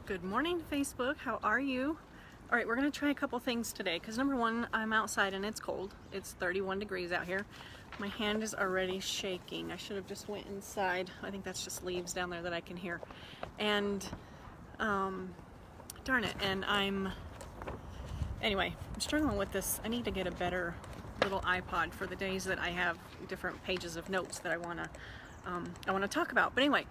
Good morning, Facebook. How are you? All right, we're going to try a couple things today because number one, I'm outside and it's cold. It's 31 degrees out here. My hand is already shaking. I should have just went inside. I think that's just leaves down there that I can hear. And darn it. And anyway, I'm struggling with this. I need to get a better little iPod for the days that I have different pages of notes that I want to talk about. But anyway,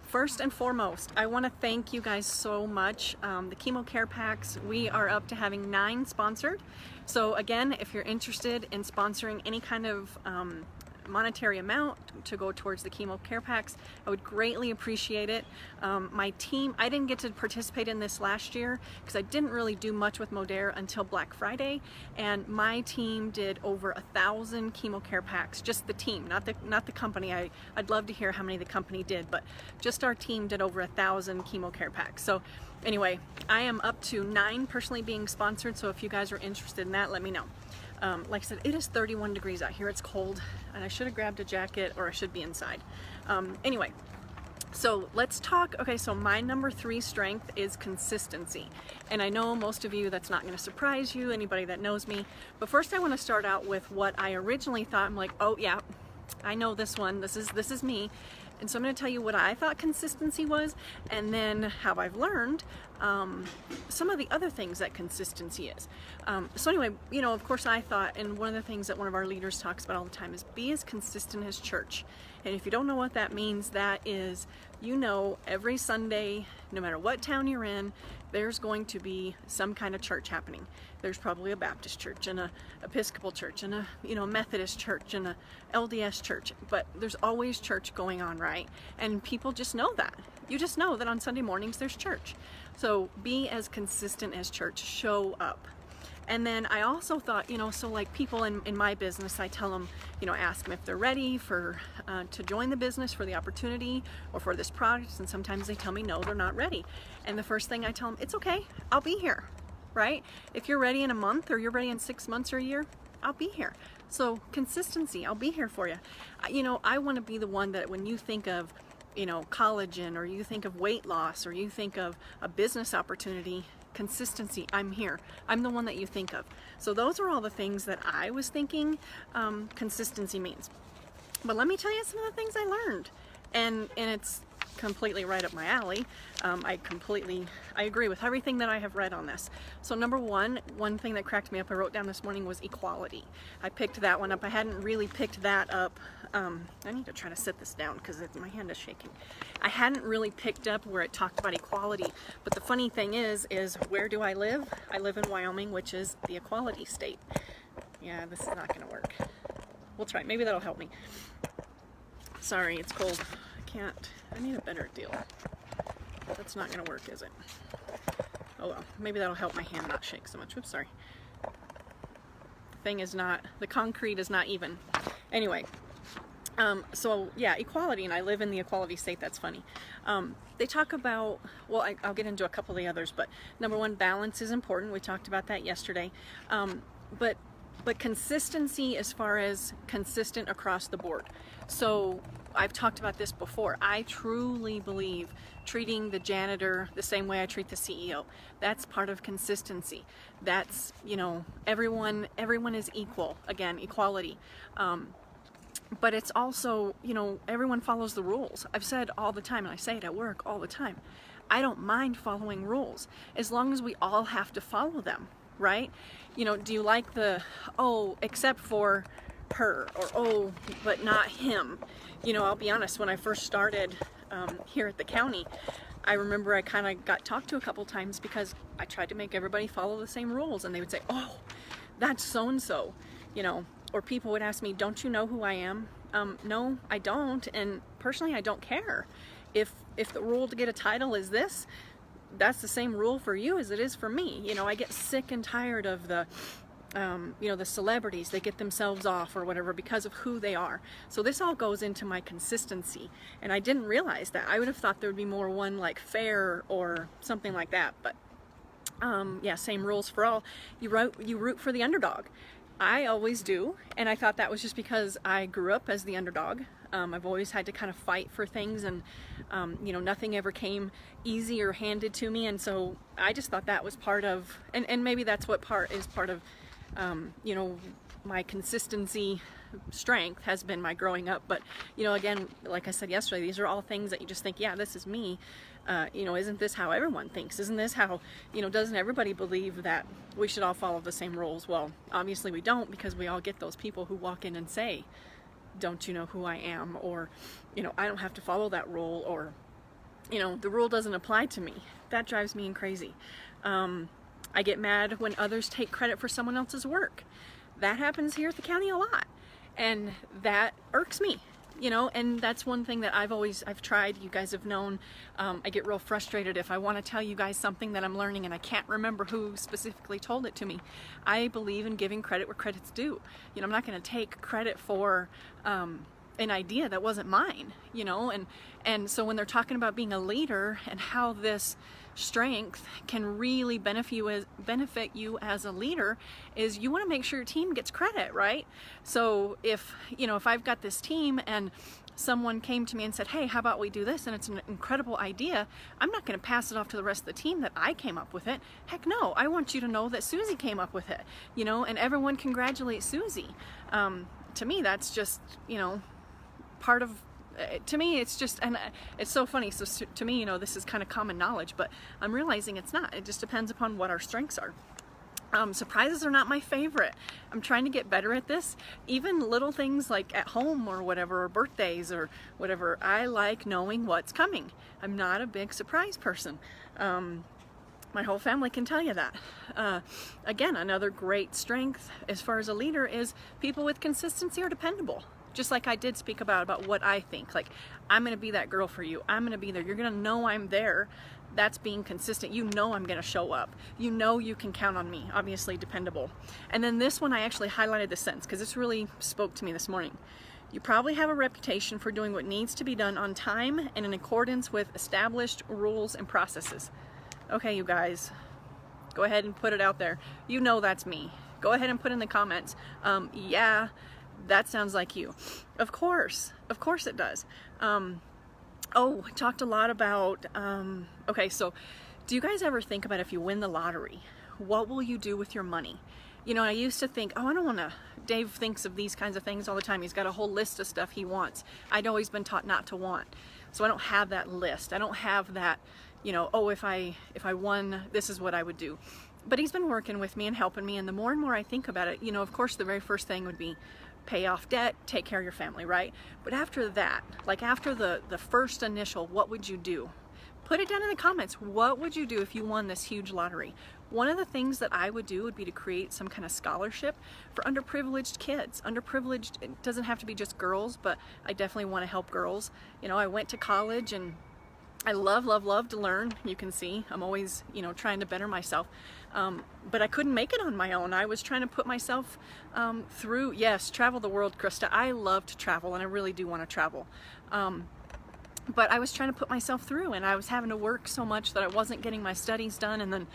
first and foremost, I want to thank you guys so much. The Chemo Care Packs, we are up to having 9 sponsored. So again, if you're interested in sponsoring any kind of monetary amount to go towards the Chemo Care Packs, I would greatly appreciate it. My team, I didn't get to participate in this last year because I didn't really do much with Modere until Black Friday, and my team did over 1,000 Chemo Care Packs. Just the team, not the company. I'd love to hear how many the company did, but just our team did over 1,000 Chemo Care Packs. So anyway, I am up to 9 personally being sponsored, so if you guys are interested in that, let me know. Like I said, it is 31 degrees out here. It's cold, and I should have grabbed a jacket, or I should be inside. Anyway, so let's talk. Okay, so my number 3 strength is consistency. And I know most of you, that's not going to surprise you, anybody that knows me. But first I want to start out with what I originally thought. I'm like, oh yeah, I know this one. This is me. And so I'm going to tell you what I thought consistency was, and then how I've learned some of the other things that consistency is. So anyway, you know, of course I thought, and one of the things that one of our leaders talks about all the time is be as consistent as church. And if you don't know what that means, that is, you know, every Sunday, no matter what town you're in, there's going to be some kind of church happening. There's probably a Baptist church and a Episcopal church and a, you know, Methodist church and a LDS church, but there's always church going on, right? And people just know that. You just know that on Sunday mornings there's church. So be as consistent as church. Show up. And then I also thought, you know, so like people in my business, I tell them, you know, ask them if they're ready for to join the business, for the opportunity or for this product. And sometimes they tell me, no, they're not ready. And the first thing I tell them, it's okay, I'll be here, right? If you're ready in a month or you're ready in 6 months or a year, I'll be here. So consistency, I'll be here for you. You know, I want to be the one that when you think of, you know, collagen, or you think of weight loss, or you think of a business opportunity, consistency, I'm here. I'm the one that you think of. So those are all the things that I was thinking consistency means. But let me tell you some of the things I learned. And it's completely right up my alley. I agree with everything that I have read on this. So number one thing that cracked me up, I wrote down this morning, was equality. I picked that one up. I hadn't really picked that up. I need to try to sit this down because my hand is shaking. I hadn't really picked up where it talked about equality. But the funny thing is where do I live? I live in Wyoming, which is the equality state. Yeah, this is not going to work. We'll try. Maybe that'll help me. Sorry, it's cold. I need a better deal. That's not gonna work, is it? Oh well, maybe that'll help my hand not shake so much. Oops, sorry. The concrete is not even. Anyway, so yeah, equality, and I live in the equality state. That's funny. They talk about, well, I'll get into a couple of the others, but number 1, balance is important. We talked about that yesterday. But consistency as far as consistent across the board. So I've talked about this before. I truly believe treating the janitor the same way I treat the CEO. That's part of consistency. That's, you know, everyone is equal. Again, equality. But it's also, you know, everyone follows the rules. I've said all the time, and I say it at work all the time, I don't mind following rules as long as we all have to follow them, right? You know, do you like the, oh, except for her, or oh, but not him? You know, I'll be honest, when I first started here at the county, I remember I kind of got talked to a couple times because I tried to make everybody follow the same rules, and they would say, oh, that's so-and-so, you know, or people would ask me, don't you know who I am? No, I don't, and personally I don't care. If the rule to get a title is this, that's the same rule for you as it is for me. You know, I get sick and tired of the you know, the celebrities, they get themselves off or whatever because of who they are. So this all goes into my consistency, and I didn't realize that. I would have thought there would be more one like fair or something like that, but yeah, same rules for all. You root for the underdog. I always do, and I thought that was just because I grew up as the underdog. I've always had to kind of fight for things, and you know, nothing ever came easy or handed to me. And so I just thought that was part of, and maybe that's what part of you know, my consistency strength has been my growing up. But you know, again, like I said yesterday, these are all things that you just think, yeah, this is me. You know, isn't this how everyone thinks? Isn't this how, you know, doesn't everybody believe that we should all follow the same rules? Well, obviously we don't, because we all get those people who walk in and say, don't you know who I am? Or, you know, I don't have to follow that rule, or, you know, the rule doesn't apply to me. That drives me crazy. I get mad when others take credit for someone else's work. That happens here at the county a lot, and that irks me. You know, and that's one thing that I've tried, you guys have known. I get real frustrated if I want to tell you guys something that I'm learning and I can't remember who specifically told it to me. I believe in giving credit where credit's due. You know, I'm not going to take credit for an idea that wasn't mine, you know, and so when they're talking about being a leader and how this strength can really benefit you as a leader, is you want to make sure your team gets credit, right? So if, you know, if I've got this team and someone came to me and said, hey, how about we do this, and it's an incredible idea, I'm not going to pass it off to the rest of the team that I came up with it. Heck no, I want you to know that Susie came up with it, you know, and everyone congratulate Susie. To me, that's just, you know, part of, to me, it's just, and it's so funny. So to me, you know, this is kind of common knowledge, but I'm realizing it's not. It just depends upon what our strengths are. Surprises are not my favorite. I'm trying to get better at this. Even little things like at home or whatever, or birthdays or whatever, I like knowing what's coming. I'm not a big surprise person. My whole family can tell you that. Again, another great strength as far as a leader is people with consistency are dependable. Just like I did speak about what I think. Like, I'm going to be that girl for you. I'm going to be there. You're going to know I'm there. That's being consistent. You know I'm going to show up. You know you can count on me. Obviously dependable. And then this one, I actually highlighted this sentence because this really spoke to me this morning. You probably have a reputation for doing what needs to be done on time and in accordance with established rules and processes. Okay, you guys, go ahead and put it out there. You know that's me. Go ahead and put in the comments. Yeah, that sounds like you. Of course it does. Oh, I talked a lot about, okay, so do you guys ever think about if you win the lottery, what will you do with your money? You know, I used to think, oh, I don't want to, Dave thinks of these kinds of things all the time. He's got a whole list of stuff he wants. I'd always been taught not to want. So I don't have that list. I don't have that, you know, oh, if I won, this is what I would do. But he's been working with me and helping me. And the more and more I think about it, you know, of course, the very first thing would be pay off debt, take care of your family, right? But after that, like after the first initial, what would you do? Put it down in the comments. What would you do if you won this huge lottery? One of the things that I would do would be to create some kind of scholarship for underprivileged kids. Underprivileged, it doesn't have to be just girls, but I definitely want to help girls. You know, I went to college and I love to learn. You can see I'm always, you know, trying to better myself. But I couldn't make it on my own. I was trying to put myself through, yes, travel the world, Krista. I love to travel and I really do want to travel. But I was trying to put myself through and I was having to work so much that I wasn't getting my studies done, and then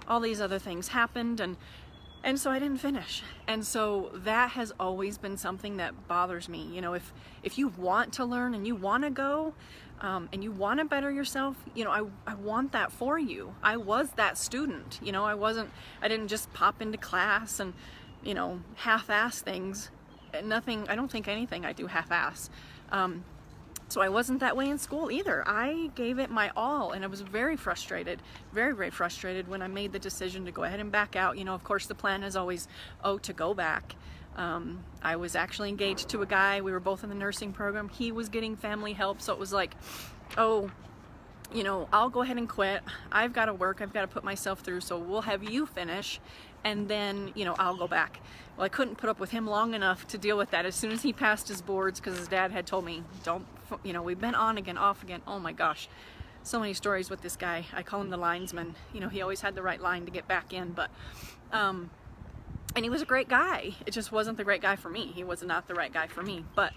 all these other things happened, and so I didn't finish. And so that has always been something that bothers me. You know, if you want to learn and you want to go, and you want to better yourself, you know, I want that for you. I was that student, you know, I didn't just pop into class and, you know, half-ass things. Nothing, I don't think anything I do half-ass. So I wasn't that way in school either. I gave it my all, and I was very frustrated, very frustrated when I made the decision to go ahead and back out. You know, of course, the plan is always, oh, to go back. I was actually engaged to a guy. We were both in the nursing program. He was getting family help, so it was like, oh, you know, I'll go ahead and quit. I've got to work. I've got to put myself through, so we'll have you finish, and then, you know, I'll go back. Well, I couldn't put up with him long enough to deal with that. As soon as he passed his boards, because his dad had told me, don't, you know, we've been on again, off again. Oh my gosh, so many stories with this guy. I call him the linesman. You know, he always had the right line to get back in, but, and he was a great guy. It just wasn't the great guy for me. He was not the right guy for me. But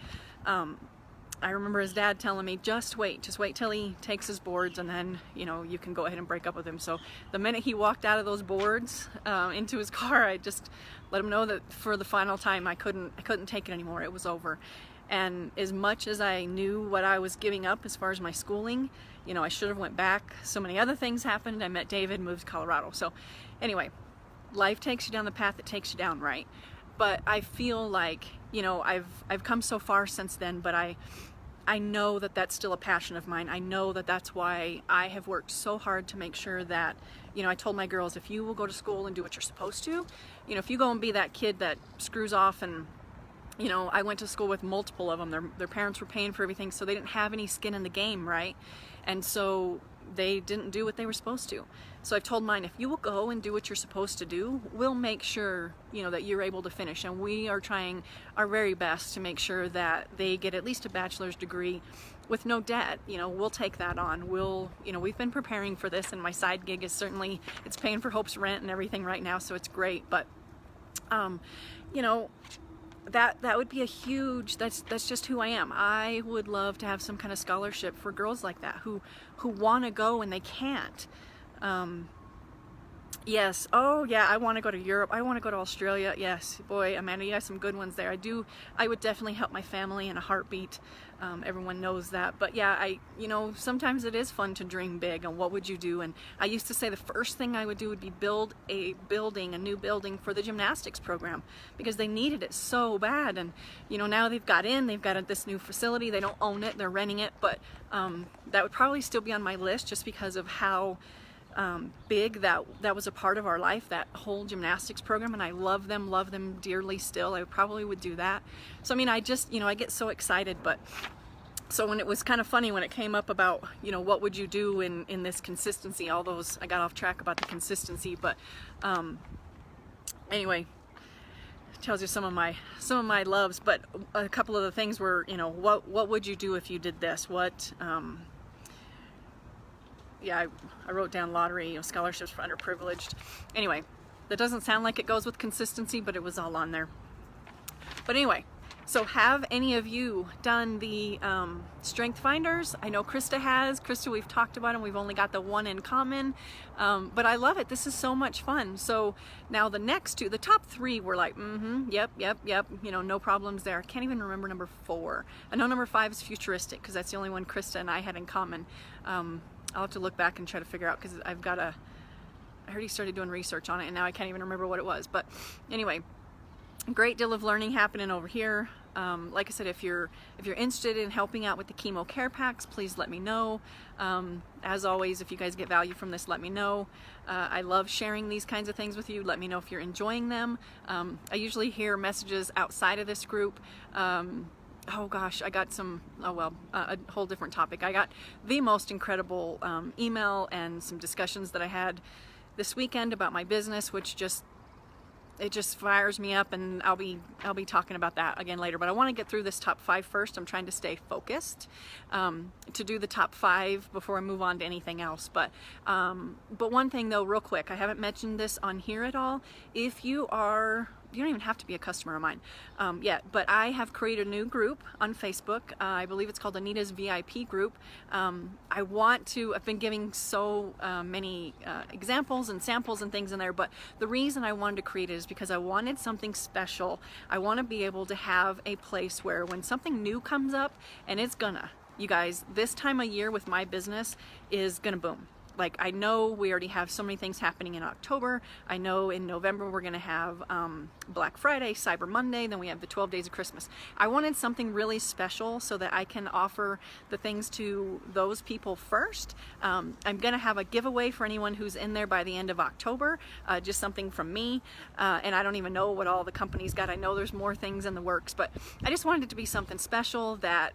I remember his dad telling me, just wait till he takes his boards, and then, you know, you can go ahead and break up with him. So the minute he walked out of those boards into his car, I just let him know that for the final time I couldn't take it anymore. It was over. And as much as I knew what I was giving up as far as my schooling, you know, I should have went back. So many other things happened. I met David, moved to Colorado. So anyway, life takes you down the path it takes you down, right? But I feel like, you know, I've come so far since then, but I know that that's still a passion of mine. I know that that's why I have worked so hard to make sure that, you know, I told my girls, if you will go to school and do what you're supposed to, you know, if you go and be that kid that screws off and, you know, I went to school with multiple of them. Their parents were paying for everything, so they didn't have any skin in the game, right? And so they didn't do what they were supposed to. So I've told mine, if you will go and do what you're supposed to do, we'll make sure, you know, that you're able to finish. And we are trying our very best to make sure that they get at least a bachelor's degree with no debt. You know, we'll take that on. You know, we've been preparing for this, and my side gig is certainly, it's paying for Hope's rent and everything right now, so it's great. But, you know, that would be a huge, that's just who I am. I would love to have some kind of scholarship for girls like that who want to go and they can't. Yes. Oh yeah, I want to go to Europe. I want to go to Australia. Yes. Boy, Amanda, you have some good ones there. I would definitely help my family in a heartbeat. Everyone knows that. But yeah, you know, sometimes it is fun to dream big. And what would you do? And I used to say the first thing I would do would be build a new building for the gymnastics program, because they needed it so bad. And, you know, now they've got this new facility. They don't own it. They're renting it. But that would probably still be on my list, just because of how big that was a part of our life, that whole gymnastics program, and I love them dearly still. I probably would do that. So I mean, I just, you know, I get so excited. But so when it was kind of funny when it came up about, you know, what would you do in this consistency, all those, I got off track about the consistency, but anyway, tells you some of my loves. But a couple of the things were, you know, what would you do if you did this? What yeah, I wrote down lottery, you know, scholarships for underprivileged. Anyway, that doesn't sound like it goes with consistency, but it was all on there. But anyway, so have any of you done the strength finders? I know Krista has. Krista, we've talked about them. We've only got the one in common, but I love it. This is so much fun. So now the next two, the top three were like, yep, you know, no problems there. I can't even remember number 4. I know number 5 is futuristic, because that's the only one Krista and I had in common. I'll have to look back and try to figure out, because I already started doing research on it, and now I can't even remember what it was. But anyway, great deal of learning happening over here. Like I said, if you're interested in helping out with the chemo care packs, please let me know. As always, if you guys get value from this, let me know. I love sharing these kinds of things with you. Let me know if you're enjoying them. I usually hear messages outside of this group. Oh gosh, I got some, a whole different topic. I got the most incredible email and some discussions that I had this weekend about my business, which it just fires me up, and I'll be talking about that again later. But I want to get through this top 5 first. I'm trying to stay focused to do the top 5 before I move on to anything else. But one thing though, real quick, I haven't mentioned this on here at all. If you don't even have to be a customer of mine yet, but I have created a new group on Facebook. I believe it's called Anita's VIP group. I've been giving so many examples and samples and things in there, but the reason I wanted to create it is because I wanted something special. I want to be able to have a place where when something new comes up, and you guys, this time of year with my business is gonna boom. Like, I know we already have so many things happening in October. I know in November we're gonna have Black Friday, Cyber Monday, then we have the 12 days of Christmas. I wanted something really special so that I can offer the things to those people first. I'm gonna have a giveaway for anyone who's in there by the end of October, just something from me. And I don't even know what all the companies got. I know there's more things in the works, but I just wanted it to be something special that,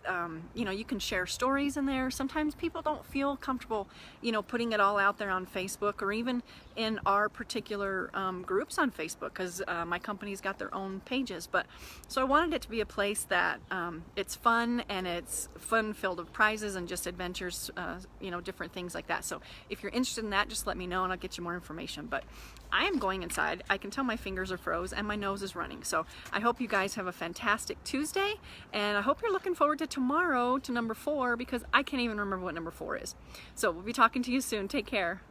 you know, you can share stories in there. Sometimes people don't feel comfortable, you know, putting it all out there on Facebook, or even in our particular groups on Facebook, because my company's got their own pages. But so I wanted it to be a place that it's fun, and it's filled with prizes and just adventures, you know, different things like that. So if you're interested in that, just let me know and I'll get you more information. But I am going inside. I can tell my fingers are froze and my nose is running. So I hope you guys have a fantastic Tuesday, and I hope you're looking forward to tomorrow, to number 4, because I can't even remember what number 4 is. So we'll be talking to you soon. Take care.